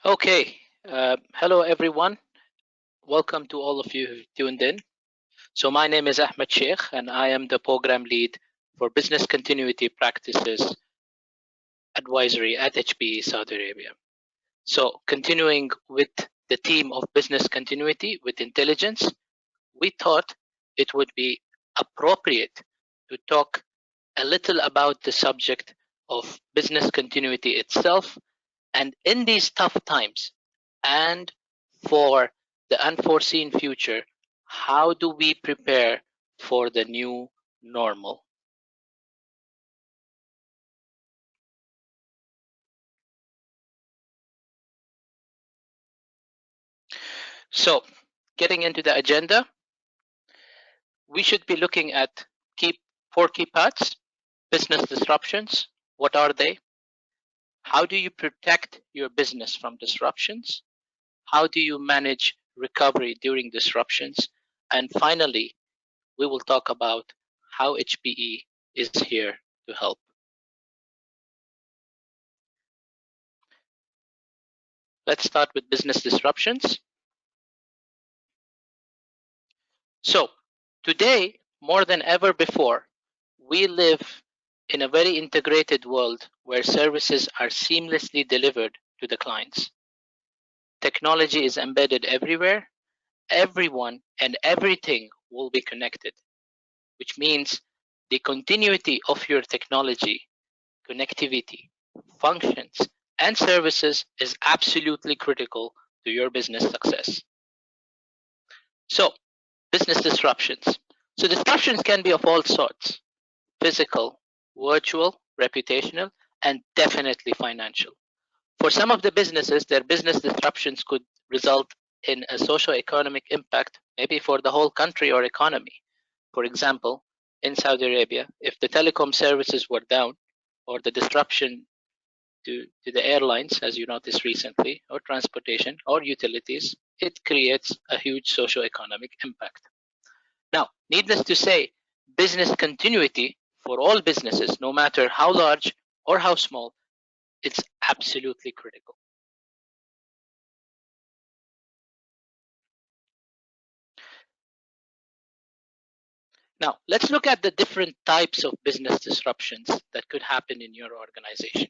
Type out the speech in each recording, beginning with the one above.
Okay, hello everyone. Welcome to all of you who've tuned in. So my name is Ahmed Sheikh and I am the program lead for business continuity practices advisory at HPE Saudi Arabia. So continuing with the theme of business continuity with intelligence, we thought it would be appropriate to talk a little about the subject of business continuity itself. And in these tough times and for the unforeseen future, how do we prepare for the new normal? So, getting into the agenda, we should be looking at four key parts. Business disruptions, what are they? How do you protect your business from disruptions? How do you manage recovery during disruptions? And finally, we will talk about how HPE is here to help. Let's start with business disruptions. So, today, more than ever before, we live in a very integrated world where services are seamlessly delivered to the clients. Technology is embedded everywhere. Everyone and everything will be connected, which means the continuity of your technology, connectivity, functions, and services is absolutely critical to your business success. So, business disruptions. So, disruptions can be of all sorts: physical, virtual, reputational, and definitely financial. For some of the businesses, their business disruptions could result in a socio-economic impact, maybe for the whole country or economy. For example, in Saudi Arabia, if the telecom services were down, or the disruption to the airlines, as you noticed recently, or transportation, or utilities, it creates a huge socio-economic impact. Now, needless to say, business continuity for all businesses, no matter how large or how small, it's absolutely critical. Now, let's look at the different types of business disruptions that could happen in your organization.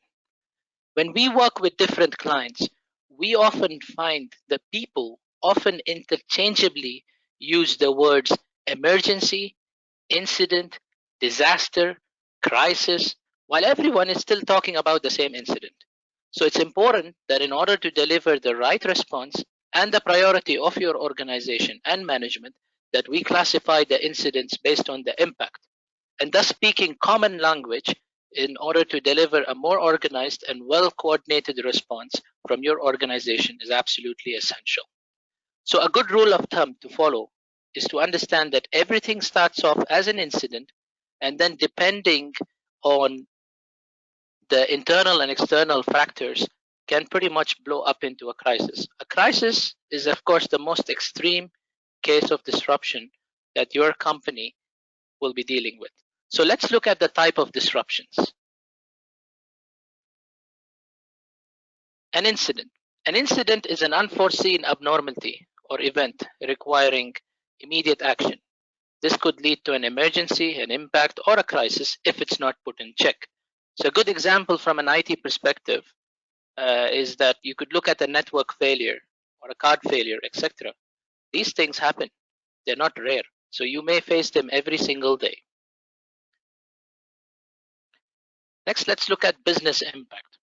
When we work with different clients, we often find that people often interchangeably use the words emergency, incident, disaster, crisis, while everyone is still talking about the same incident. So it's important that in order to deliver the right response and the priority of your organization and management, that we classify the incidents based on the impact, and thus speaking common language in order to deliver a more organized and well coordinated response from your organization is absolutely essential. So, a good rule of thumb to follow is to understand that everything starts off as an incident, and then depending on the internal and external factors, can pretty much blow up into a crisis. A crisis is, of course, the most extreme case of disruption that your company will be dealing with. So let's look at the type of disruptions. An incident. An incident is an unforeseen abnormality or event requiring immediate action. This could lead to an emergency, an impact, or a crisis if it's not put in check. So a good example from an IT perspective is that you could look at a network failure or a card failure, etc. These things happen. They're not rare. So you may face them every single day. Next, let's look at business impact.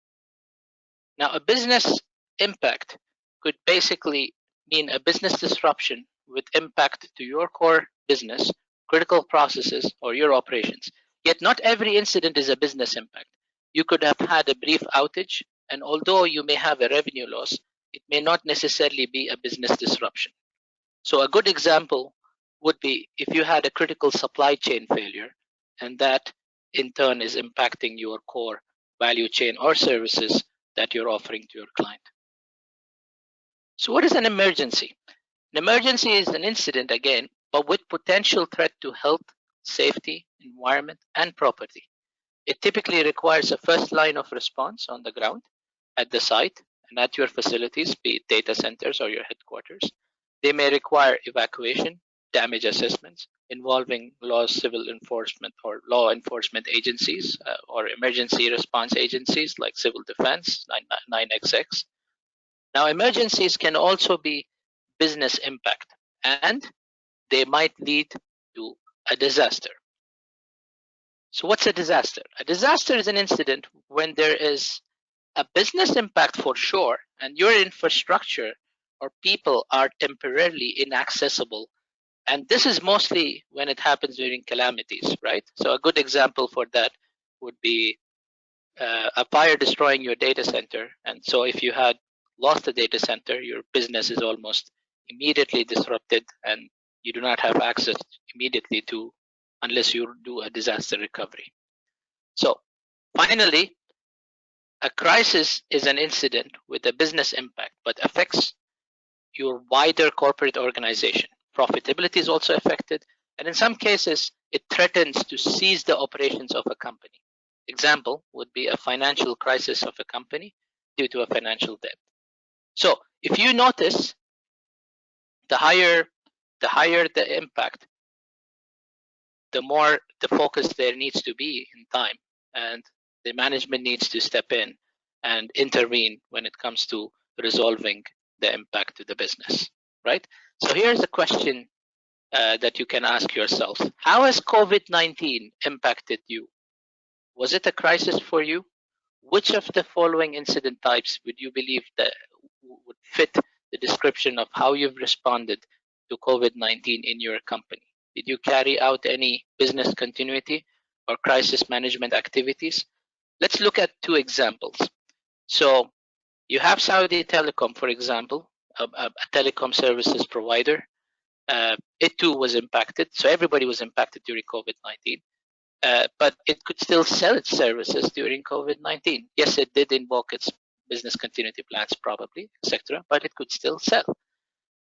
Now, a business impact could basically mean a business disruption with impact to your core business, critical processes, or your operations. Yet, not every incident is a business impact. You could have had a brief outage, and although you may have a revenue loss, it may not necessarily be a business disruption. So, a good example would be if you had a critical supply chain failure, and that in turn is impacting your core value chain or services that you're offering to your client. So, what is an emergency? An emergency is an incident again, but with potential threat to health, safety, environment, and property. It typically requires a first line of response on the ground at the site and at your facilities, be it data centers or your headquarters. They may require evacuation, damage assessments involving civil enforcement or law enforcement agencies or emergency response agencies like civil defense, 9XX. Now, emergencies can also be business impact, and they might lead to a disaster. So what's a disaster? A disaster is an incident when there is a business impact for sure, and your infrastructure or people are temporarily inaccessible. And this is mostly when it happens during calamities, right? So a good example for that would be a fire destroying your data center. And so if you had lost the data center, your business is almost immediately disrupted, and you do not have access immediately to unless you do a disaster recovery. So finally, a crisis is an incident with a business impact but affects your wider corporate organization. Profitability is also affected, and in some cases, it threatens to seize the operations of a company. Example would be a financial crisis of a company due to a financial debt. So if you notice, the higher the impact, the more the focus there needs to be in time, and the management needs to step in and intervene when it comes to resolving the impact to the business, right? So here's a question that you can ask yourself. How has COVID-19 impacted you? Was it a crisis for you? Which of the following incident types would you believe that would fit the description of how you've responded to COVID-19 in your company? Did you carry out any business continuity or crisis management activities? Let's look at two examples. So you have Saudi Telecom, for example, a telecom services provider. It too was impacted. So everybody was impacted during COVID-19. But it could still sell its services during COVID-19. Yes, it did invoke its business continuity plans probably, etc., but it could still sell.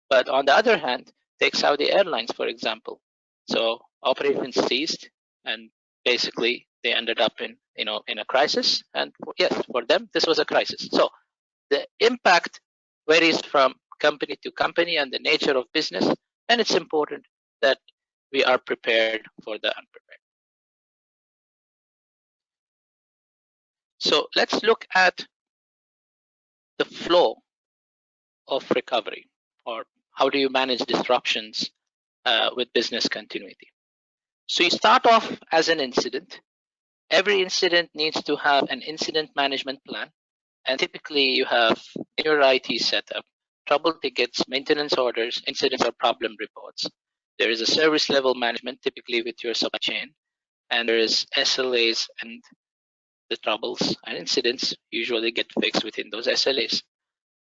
But on the other hand, take Saudi Airlines, for example. So operations ceased, and basically they ended up in a crisis. And yes, for them, this was a crisis. So the impact varies from company to company and the nature of business, and it's important that we are prepared for the unprepared. So let's look at the flow of recovery, or how do you manage disruptions with business continuity. So you start off as an incident. Every incident needs to have an incident management plan, and typically you have in your IT setup trouble tickets, maintenance orders, incidents, or problem reports. There is a service level management, typically with your supply chain, and there is SLAs, and the troubles and incidents usually get fixed within those SLAs.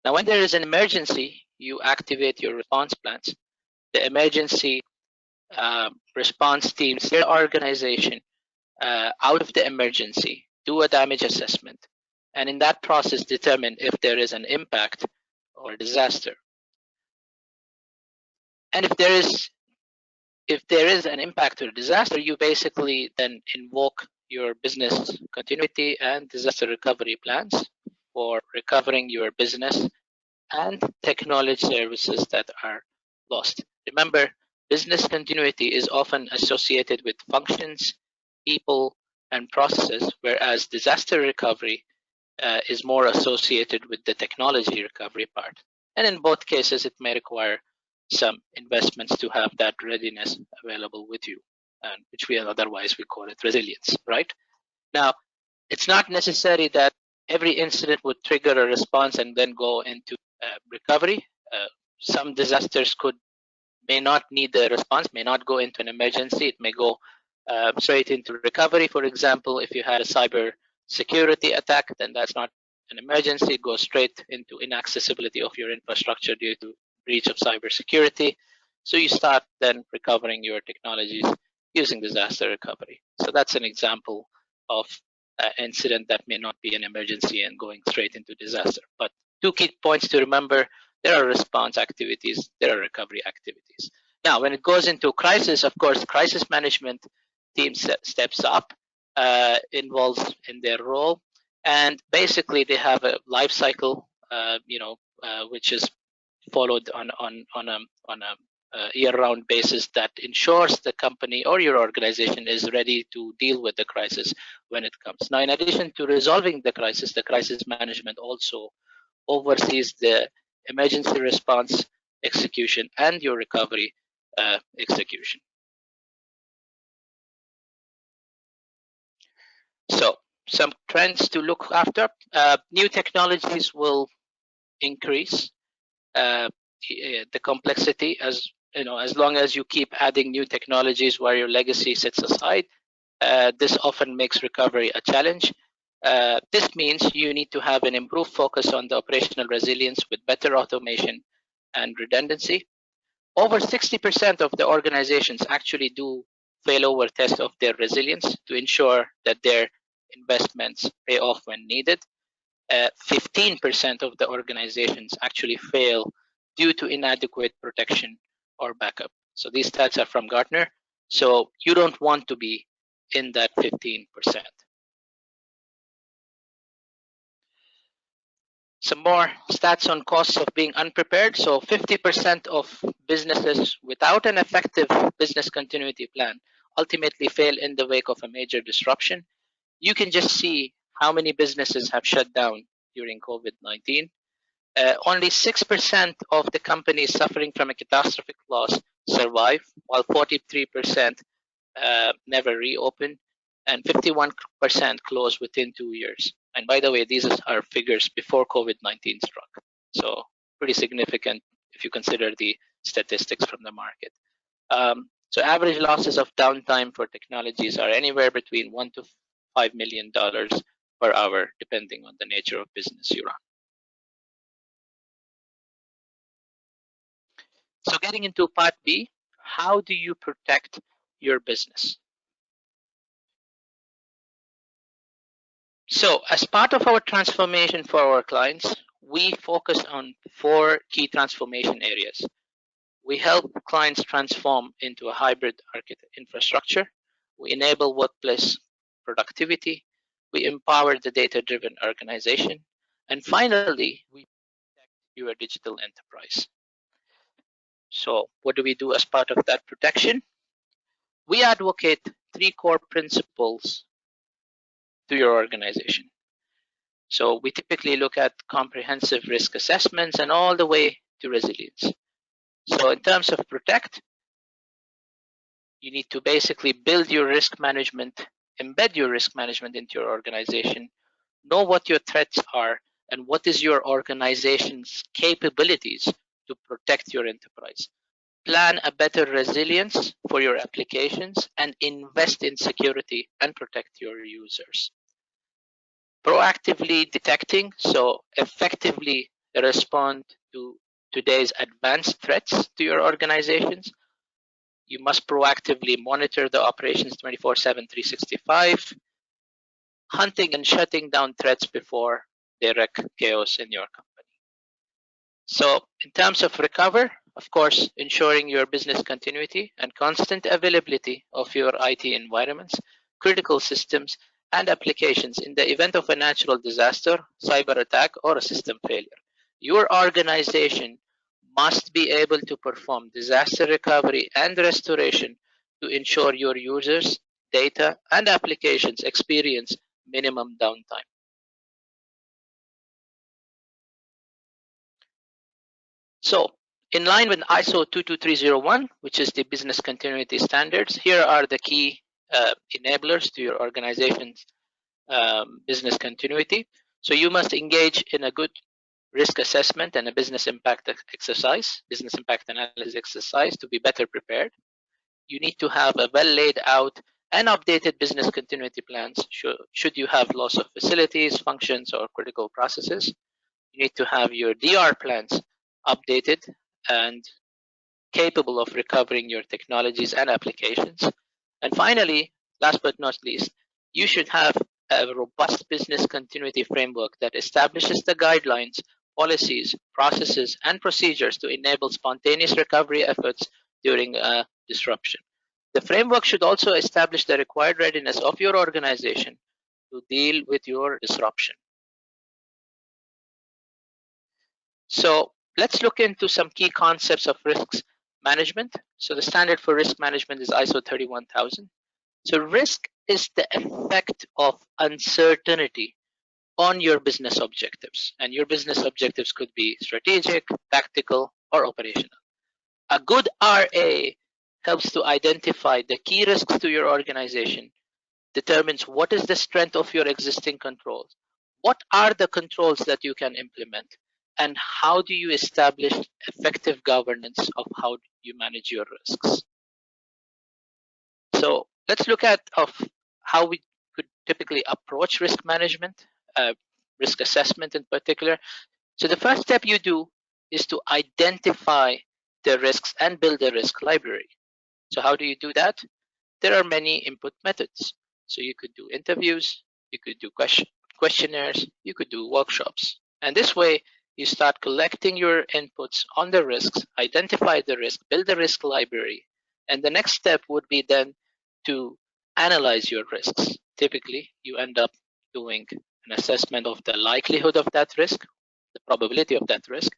Now, when there is an emergency, you activate your response plans. The emergency response teams, their organization, out of the emergency, do a damage assessment, and in that process determine if there is an impact or disaster. And if there is an impact or disaster, you basically then invoke your business continuity and disaster recovery plans for recovering your business and technology services that are lost. Remember, business continuity is often associated with functions, people, and processes, whereas disaster recovery is more associated with the technology recovery part. And in both cases, it may require some investments to have that readiness available with you, and which we otherwise we call it resilience, right? Now, it's not necessary that every incident would trigger a response and then go into recovery. Some disasters may not need the response, may not go into an emergency. It may go straight into recovery. For example, if you had a cyber security attack, then that's not an emergency. It goes straight into inaccessibility of your infrastructure due to breach of cybersecurity. So you start then recovering your technologies using disaster recovery. So that's an example of an incident that may not be an emergency and going straight into disaster. But two key points to remember: there are response activities, there are recovery activities. Now, when it goes into crisis, of course, crisis management team steps up, involves in their role, and basically they have a life cycle which is followed on a year-round basis that ensures the company or your organization is ready to deal with the crisis when it comes. Now, in addition to resolving the crisis management also oversees the emergency response execution and your recovery execution. So, some trends to look after. New technologies will increase the complexity, as you know, as long as you keep adding new technologies where your legacy sits aside. This often makes recovery a challenge. This means you need to have an improved focus on the operational resilience with better automation and redundancy. Over 60% of the organizations actually do failover test of their resilience to ensure that their investments pay off when needed. 15% of the organizations actually fail due to inadequate protection or backup. So these stats are from Gartner. So you don't want to be in that 15%. Some more stats on costs of being unprepared. So 50% of businesses without an effective business continuity plan ultimately fail in the wake of a major disruption. You can just see how many businesses have shut down during COVID-19. Only 6% of the companies suffering from a catastrophic loss survive, while 43% never reopen, and 51% close within 2 years. And by the way, these are figures before COVID-19 struck. So pretty significant if you consider the statistics from the market. So average losses of downtime for technologies are anywhere between $1 to $5 million per hour, depending on the nature of business you run. So getting into part B, how do you protect your business? So as part of our transformation for our clients, we focus on 4 key transformation areas. We help clients transform into a hybrid infrastructure. We enable workplace productivity. We empower the data-driven organization. And finally, we protect your digital enterprise. So what do we do as part of that protection? We advocate 3 core principles to your organization. So we typically look at comprehensive risk assessments and all the way to resilience. So in terms of protect, you need to basically build your risk management, embed your risk management into your organization, know what your threats are, and what is your organization's capabilities to protect your enterprise. Plan a better resilience for your applications and invest in security and protect your users. Proactively detecting, so effectively respond to today's advanced threats to your organizations. You must proactively monitor the operations 24/7, 365, hunting and shutting down threats before they wreak chaos in your company. So in terms of recover, of course, ensuring your business continuity and constant availability of your IT environments, critical systems, and applications in the event of a natural disaster, cyber attack, or a system failure. Your organization must be able to perform disaster recovery and restoration to ensure your users, data, and applications experience minimum downtime. So, in line with ISO 22301, which is the business continuity standards, here are the key enablers to your organization's business continuity. So you must engage in a good risk assessment and a business impact exercise, business impact analysis exercise to be better prepared. You need to have a well laid out and updated business continuity plans should you have loss of facilities, functions, or critical processes. You need to have your DR plans updated and capable of recovering your technologies and applications. And finally, last but not least, you should have a robust business continuity framework that establishes the guidelines, policies, processes, and procedures to enable spontaneous recovery efforts during a disruption. The framework should also establish the required readiness of your organization to deal with your disruption. So let's look into some key concepts of risks management. So the standard for risk management is ISO 31000. So risk is the effect of uncertainty on your business objectives. And your business objectives could be strategic, tactical, or operational. A good RA helps to identify the key risks to your organization, determines what is the strength of your existing controls, what are the controls that you can implement, and how do you establish effective governance of how you manage your risks. So let's look at how we could typically approach risk management, risk assessment in particular. So the first step you do is to identify the risks and build a risk library. So how do you do that? There are many input methods. So you could do interviews, you could do questionnaires, you could do workshops. And this way, you start collecting your inputs on the risks, identify the risk, build a risk library. And the next step would be then to analyze your risks. Typically, you end up doing an assessment of the likelihood of that risk, the probability of that risk,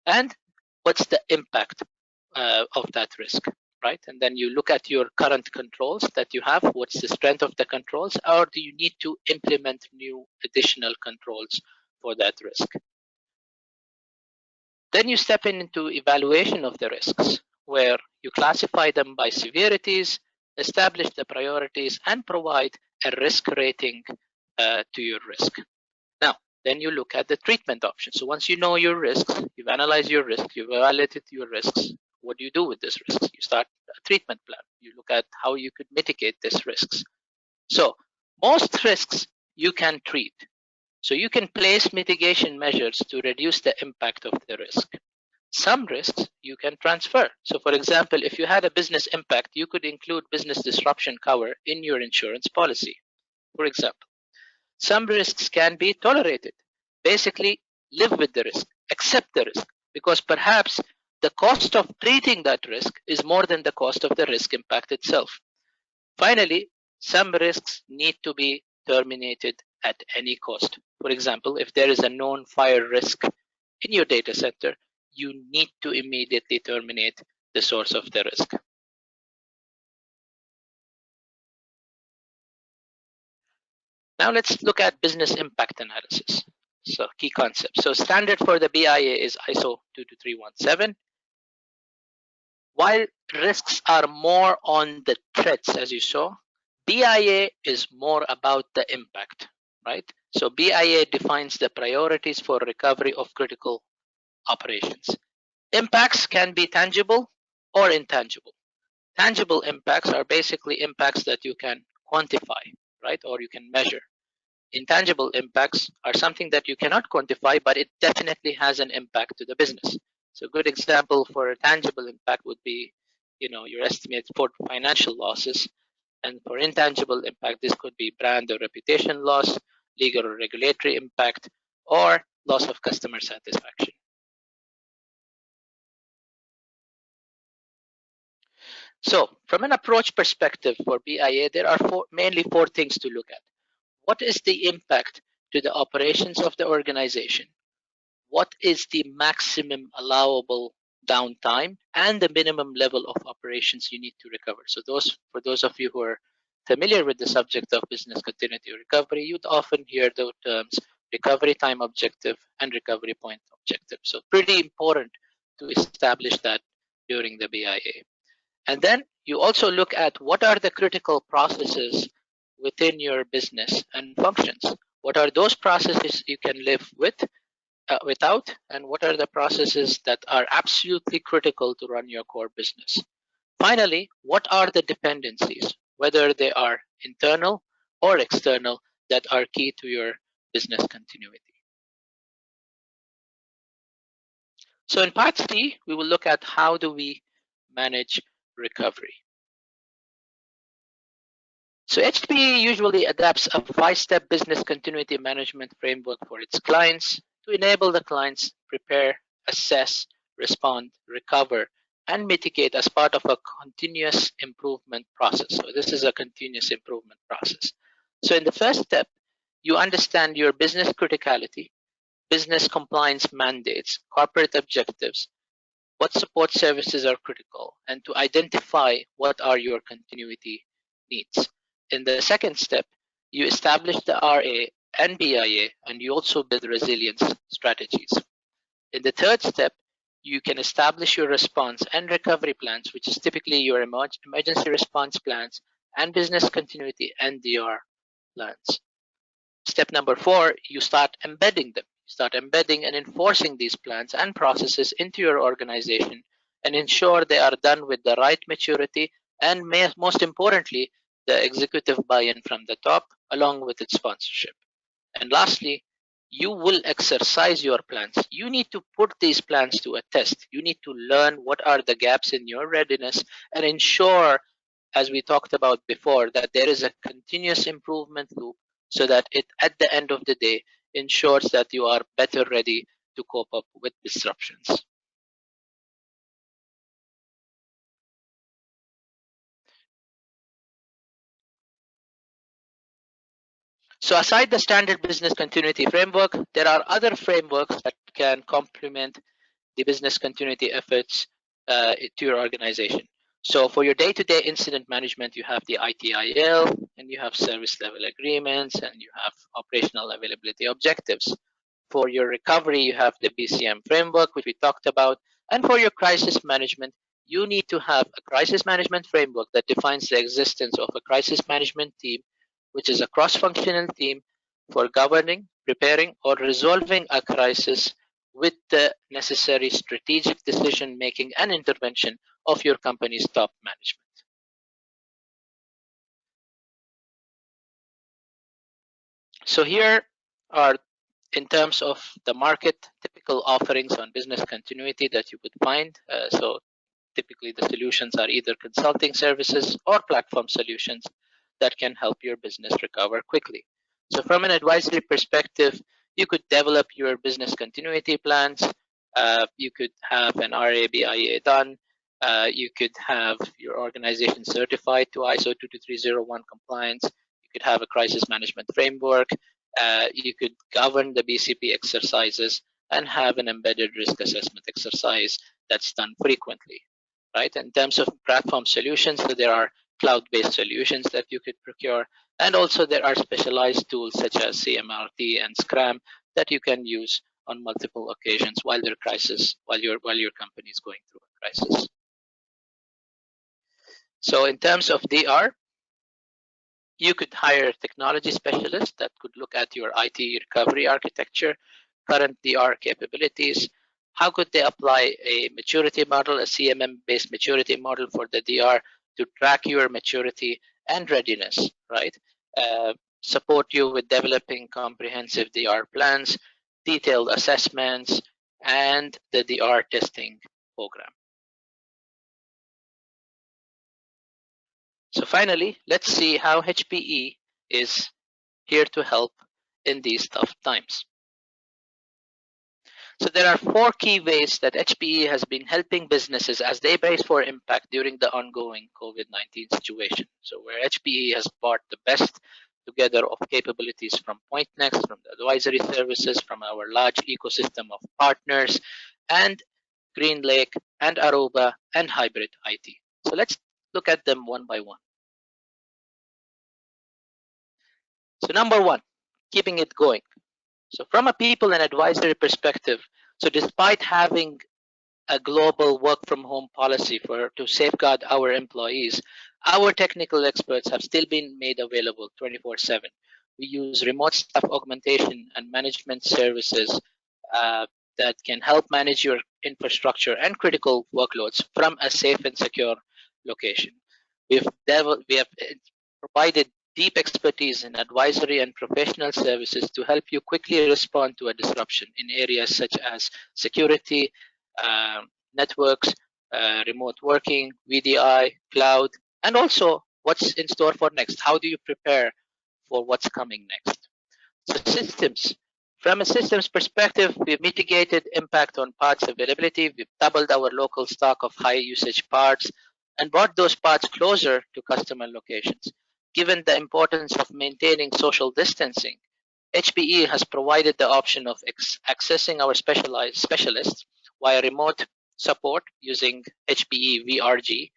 and what's the impact of that risk, right? And then you look at your current controls that you have. What's the strength of the controls, or do you need to implement new additional controls for that risk? Then you step into evaluation of the risks, where you classify them by severities, establish the priorities, and provide a risk rating to your risk. Now, then you look at the treatment options. So once you know your risks, you've analyzed your risks, you've evaluated your risks, what do you do with these risks? You start a treatment plan. You look at how you could mitigate these risks. So most risks you can treat. So you can place mitigation measures to reduce the impact of the risk. Some risks you can transfer. So for example, if you had a business impact, you could include business disruption cover in your insurance policy, for example. Some risks can be tolerated. Basically, live with the risk, accept the risk, because perhaps the cost of treating that risk is more than the cost of the risk impact itself. Finally, some risks need to be terminated at any cost. For example, if there is a known fire risk in your data center, you need to immediately terminate the source of the risk. Now let's look at business impact analysis. So key concepts. So standard for the BIA is ISO 22317. While risks are more on the threats, as you saw, BIA is more about the impact, right? So BIA defines the priorities for recovery of critical operations. Impacts can be tangible or intangible. Tangible impacts are basically impacts that you can quantify, right? Or you can measure. Intangible impacts are something that you cannot quantify, but it definitely has an impact to the business. So a good example for a tangible impact would be, your estimate for financial losses. And for intangible impact, this could be brand or reputation loss, legal or regulatory impact, or loss of customer satisfaction. So from an approach perspective for BIA, there are mainly four things to look at. What is the impact to the operations of the organization? What is the maximum allowable downtime and the minimum level of operations you need to recover? So for those of you who are familiar with the subject of business continuity recovery, you'd often hear the terms recovery time objective and recovery point objective. So pretty important to establish that during the BIA. And then you also look at what are the critical processes within your business and functions. What are those processes you can live without, and what are the processes that are absolutely critical to run your core business? Finally, what are the dependencies, whether they are internal or external, that are key to your business continuity? So in part C, we will look at how do we manage recovery. So HPE usually adapts a 5-step business continuity management framework for its clients to enable the clients prepare, assess, respond, recover, and mitigate as part of a continuous improvement process. So this is a continuous improvement process. So in the first step, you understand your business criticality, business compliance mandates, corporate objectives, what support services are critical, and to identify what are your continuity needs. In the second step, you establish the RA and BIA, and you also build resilience strategies. In the third step, you can establish your response and recovery plans, which is typically your emergency response plans and business continuity and DR plans. Step number 4, you start embedding them. Start embedding and enforcing these plans and processes into your organization and ensure they are done with the right maturity and most importantly, the executive buy-in from the top along with its sponsorship. And lastly, you will exercise your plans. You need to put these plans to a test. You need to learn what are the gaps in your readiness and ensure, as we talked about before, that there is a continuous improvement loop so that it, at the end of the day, ensures that you are better ready to cope up with disruptions. So aside the standard business continuity framework, there are other frameworks that can complement the business continuity efforts to your organization. So for your day-to-day incident management, you have the ITIL, and you have service level agreements, and you have operational availability objectives. For your recovery, you have the BCM framework, which we talked about. And for your crisis management, you need to have a crisis management framework that defines the existence of a crisis management team, which is a cross-functional team for governing, preparing, or resolving a crisis with the necessary strategic decision making and intervention of your company's top management. So here are, in terms of the market, typical offerings on business continuity that you would find. So typically the solutions are either consulting services or platform solutions that can help your business recover quickly. So from an advisory perspective, you could develop your business continuity plans. You could have an RABIA done. You could have your organization certified to ISO 22301 compliance. You could have a crisis management framework. You could govern the BCP exercises and have an embedded risk assessment exercise that's done frequently, right? In terms of platform solutions, so there are cloud-based solutions that you could procure, and also there are specialized tools such as CMRT and Scrum that you can use on multiple occasions while your company is going through a crisis. So in terms of DR, you could hire a technology specialist that could look at your IT recovery architecture, current DR capabilities. How could they apply a maturity model, a CMM-based maturity model for the DR to track your maturity and readiness, right? Support you with developing comprehensive DR plans, detailed assessments, and the DR testing program. So finally, let's see how HPE is here to help in these tough times. So there are 4 key ways that HPE has been helping businesses as they brace for impact during the ongoing COVID-19 situation. So where HPE has brought the best together of capabilities from Pointnext, from the advisory services, from our large ecosystem of partners, and GreenLake, and Aruba, and Hybrid IT. So let's look at them one by one. So number 1, keeping it going. So from a people and advisory perspective, so despite having a global work from home policy to safeguard our employees, our technical experts have still been made available 24/7. We use remote staff augmentation and management services that can help manage your infrastructure and critical workloads from a safe and secure location. We have provided deep expertise in advisory and professional services to help you quickly respond to a disruption in areas such as security, networks, remote working, VDI, cloud, and also what's in store for next. How do you prepare for what's coming next? So systems. From a systems perspective, we've mitigated impact on parts availability. We've doubled our local stock of high usage parts and brought those parts closer to customer locations. Given the importance of maintaining social distancing, HPE has provided the option of accessing our specialists via remote support using HPE VRG.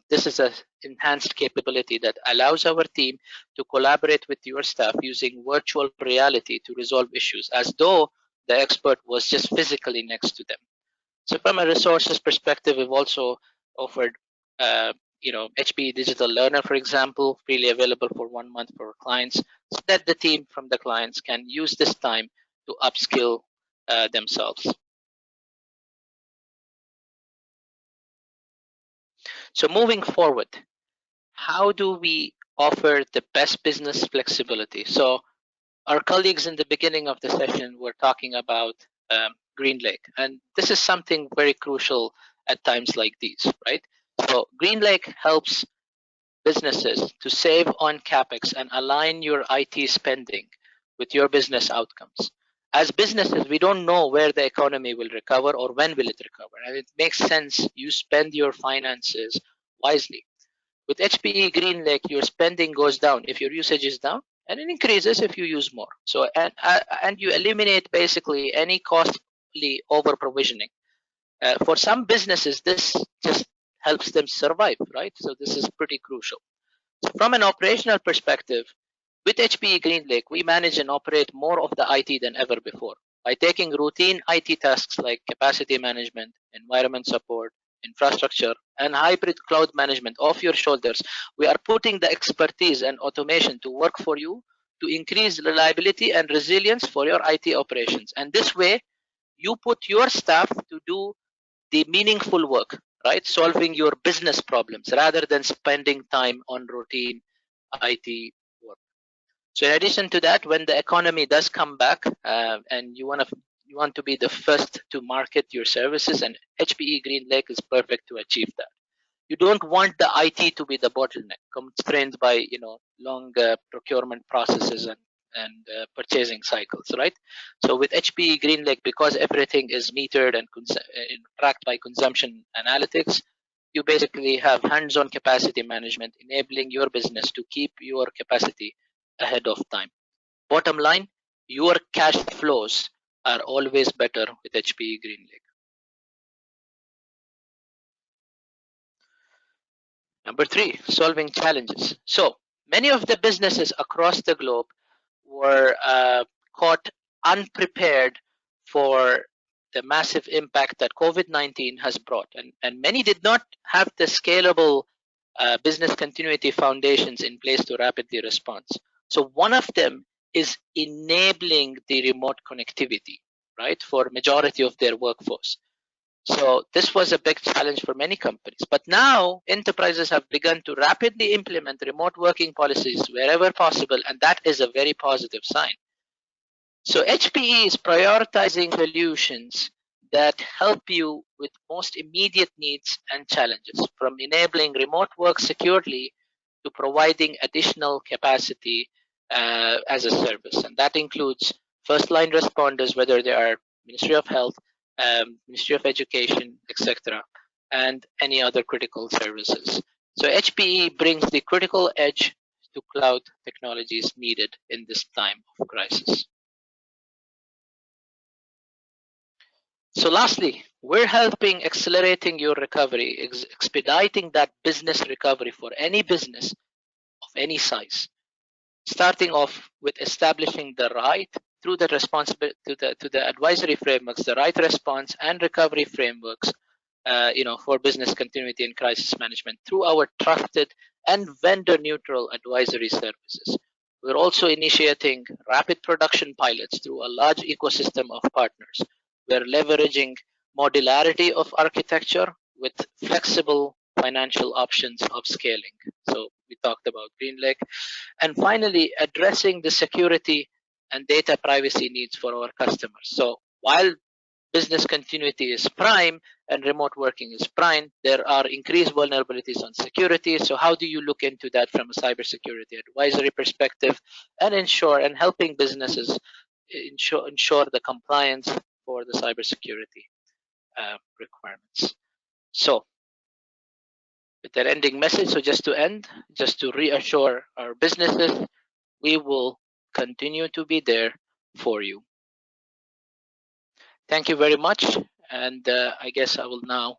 This is an enhanced capability that allows our team to collaborate with your staff using virtual reality to resolve issues as though the expert was just physically next to them. So from a resources perspective, we've also offered, HPE Digital Learner, for example, freely available for 1 month for clients, so that the team from the clients can use this time to upskill themselves. So moving forward, how do we offer the best business flexibility? So our colleagues in the beginning of the session were talking about GreenLake, and this is something very crucial at times like these, right? So GreenLake helps businesses to save on capex and align your IT spending with your business outcomes. As businesses, we don't know where the economy will recover or when will it recover, and it makes sense you spend your finances wisely. With HPE GreenLake, your spending goes down if your usage is down, and it increases if you use more. So and you eliminate basically any costly over provisioning. For some businesses, this just helps them survive, right? So this is pretty crucial. So from an operational perspective, with HPE GreenLake, we manage and operate more of the IT than ever before. By taking routine IT tasks like capacity management, environment support, infrastructure, and hybrid cloud management off your shoulders, we are putting the expertise and automation to work for you to increase reliability and resilience for your IT operations. And this way, you put your staff to do the meaningful work, right? Solving your business problems rather than spending time on routine IT work. So in addition to that, when the economy does come back and you want to be the first to market your services, and HPE GreenLake is perfect to achieve that. You don't want the IT to be the bottleneck, constrained by long procurement processes and purchasing cycles, right? So with HPE GreenLake, because everything is metered and tracked by consumption analytics, you basically have hands-on capacity management, enabling your business to keep your capacity ahead of time. Bottom line, your cash flows are always better with HPE GreenLake. Number three, solving challenges. So many of the businesses across the globe were caught unprepared for the massive impact that COVID-19 has brought. And many did not have the scalable business continuity foundations in place to rapidly respond. So one of them is enabling the remote connectivity, right, for majority of their workforce. So this was a big challenge for many companies. But now enterprises have begun to rapidly implement remote working policies wherever possible, and that is a very positive sign. So HPE is prioritizing solutions that help you with most immediate needs and challenges, from enabling remote work securely to providing additional capacity as a service. And that includes first line responders, whether they are Ministry of Health, Ministry of Education, etc., and any other critical services. So HPE brings the critical edge to cloud technologies needed in this time of crisis. So lastly, we're helping accelerating your recovery, expediting that business recovery for any business of any size, starting off with establishing the right through the responsibility to the advisory frameworks, the right response and recovery frameworks, for business continuity and crisis management through our trusted and vendor-neutral advisory services. We're also initiating rapid production pilots through a large ecosystem of partners. We're leveraging modularity of architecture with flexible financial options of scaling. So we talked about GreenLake. And finally, addressing the security and data privacy needs for our customers. So while business continuity is prime and remote working is prime, there are increased vulnerabilities on security. So how do you look into that from a cybersecurity advisory perspective and helping businesses ensure the compliance for the cybersecurity requirements? So with that ending message, so just to reassure our businesses, we will continue to be there for you. Thank you very much. And I guess I will now